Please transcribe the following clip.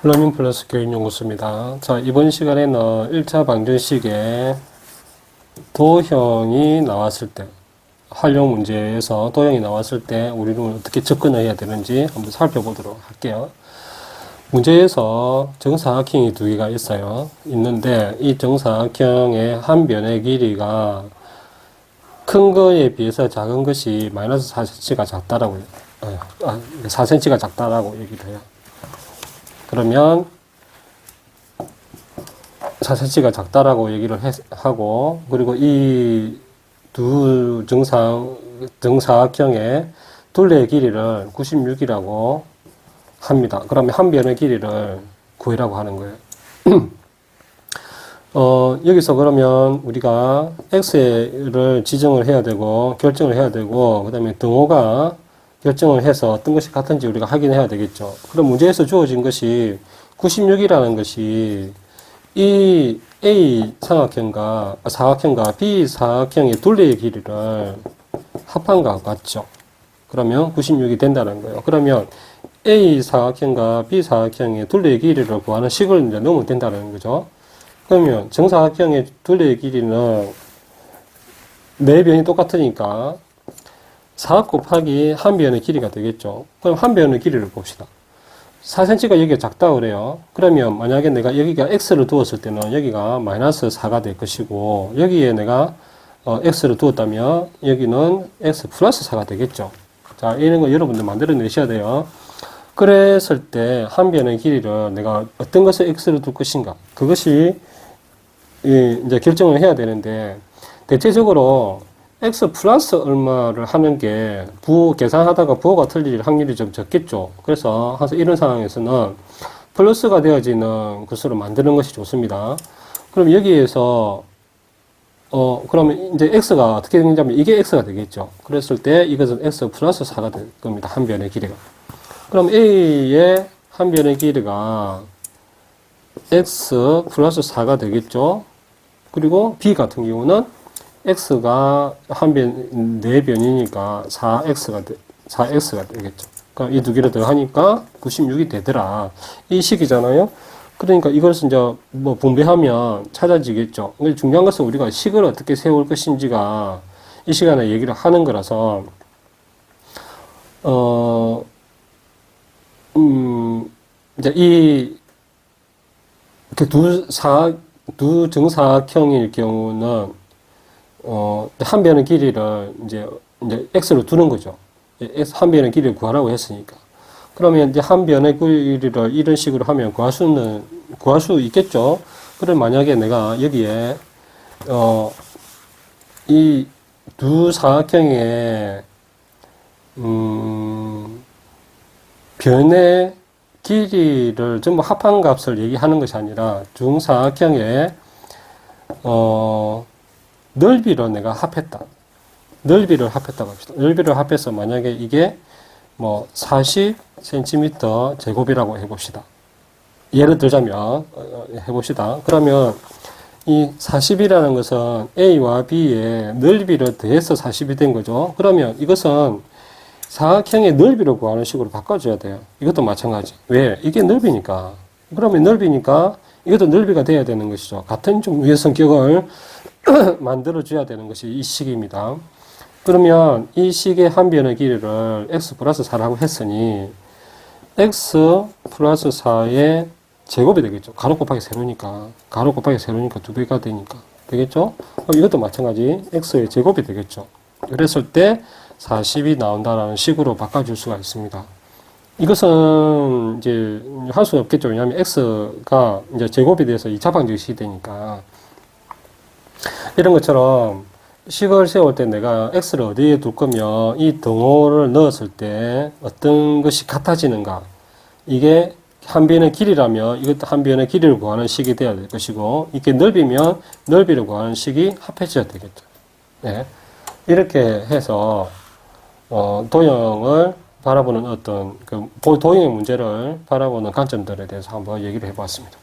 러닝 플러스 교육연구소입니다. 자, 이번 시간에는 1차 방정식에 도형이 나왔을 때, 활용 문제에서 도형이 나왔을 때 우리는 어떻게 접근을 해야 되는지 한번 살펴보도록 할게요. 문제에서 정사각형이 두 개가 있는데 이 정사각형의 한 변의 길이가 큰 거에 비해서 작은 것이 마이너스 4cm가 작다라고, 4cm가 작다라고 얘기를 해요. 그러면 4cm가 작다라고 얘기를 하고, 그리고 이 두 정사각형의 둘레의 길이를 96이라고 합니다. 그러면 한 변의 길이를 구하라고 하는 거예요. 여기서 그러면 우리가 x를 지정을 해야 되고, 결정을 해야 되고, 그 다음에 등호가 결정을 해서 어떤 것이 같은지 우리가 확인해야 되겠죠. 그럼 문제에서 주어진 것이 96이라는 것이 이 A 사각형과 B 사각형의 둘레의 길이를 합한 것과 같죠. 그러면 96이 된다는 거예요. 그러면 A 사각형과 B 사각형의 둘레의 길이를 구하는 식을 이제 넣으면 된다는 거죠. 그러면 정사각형의 둘레의 길이는 네 변이 똑같으니까 4 곱하기 한 변의 길이가 되겠죠. 그럼 한 변의 길이를 봅시다. 4cm가 여기가 작다 그래요. 그러면 만약에 내가 여기가 x를 두었을 때는 여기가 마이너스 4가 될 것이고, 여기에 내가 x를 두었다면 여기는 x 플러스 4가 되겠죠. 자, 이런 거 여러분들 만들어 내셔야 돼요. 그랬을 때 한 변의 길이를 내가 어떤 것을 x를 둘 것인가, 그것이 이제 결정을 해야 되는데, 대체적으로 x 플러스 얼마를 하는 게 계산하다가 부호가 틀릴 확률이 좀 적겠죠. 그래서 항상 이런 상황에서는 플러스가 되어지는 것으로 만드는 것이 좋습니다. 그럼 여기에서 그러면 이제 x가 어떻게 되냐면 이게 x가 되겠죠. 그랬을 때 이것은 x 플러스 4가 될 겁니다. 한 변의 길이가. 그럼 a의 한 변의 길이가 x 플러스 4가 되겠죠. 그리고 b 같은 경우는 x가 네 변이니까 4x가 되겠죠. 그러니까 이 두 개를 더하니까 96이 되더라. 이 식이잖아요. 그러니까 이것을 이제 뭐 분배하면 찾아지겠죠. 근데 중요한 것은 우리가 식을 어떻게 세울 것인지가 이 시간에 얘기를 하는 거라서, 이제 이렇게 두 정사각형일 경우는 한 변의 길이를 이제 x로 두는 거죠. 한 변의 길이를 구하라고 했으니까. 그러면 이제 한 변의 길이를 이런 식으로 하면 구할 수 있겠죠. 그럼 만약에 내가 여기에, 이 두 사각형의, 변의 길이를 전부 합한 값을 얘기하는 것이 아니라 중사각형의, 넓이로 내가 합했다. 넓이를 합했다고 합시다. 넓이를 합해서 만약에 이게 뭐 40cm 제곱이라고 해봅시다. 예를 들자면, 해봅시다. 그러면 이 40이라는 것은 A와 B의 넓이를 더해서 40이 된 거죠. 그러면 이것은 사각형의 넓이를 구하는 식으로 바꿔줘야 돼요. 이것도 마찬가지. 왜? 이게 넓이니까. 그러면 넓이니까 이것도 넓이가 돼야 되는 것이죠. 같은 종류의 성격을 만들어줘야 되는 것이 이 식입니다. 그러면 이 식의 한 변의 길이를 x 플러스 4라고 했으니 x 플러스 4의 제곱이 되겠죠. 가로 곱하기 세로니까. 가로 곱하기 세로니까 2배가 되겠죠. 그럼 이것도 마찬가지 x의 제곱이 되겠죠. 그랬을 때 40이 나온다라는 식으로 바꿔줄 수가 있습니다. 이것은 이제 할 수는 없겠죠. 왜냐하면 x가 이제 제곱이 돼서 2차 방정식이 되니까. 이런 것처럼 식을 세울 때 내가 x를 어디에 둘 거면 이 등호를 넣었을 때 어떤 것이 같아지는가, 이게 한 변의 길이라면 이것도 한 변의 길이를 구하는 식이 되어야 될 것이고, 이게 넓이면 넓이를 구하는 식이 합해져야 되겠죠. 네. 이렇게 해서 도형을 바라보는 도형의 문제를 바라보는 관점들에 대해서 한번 얘기를 해보았습니다.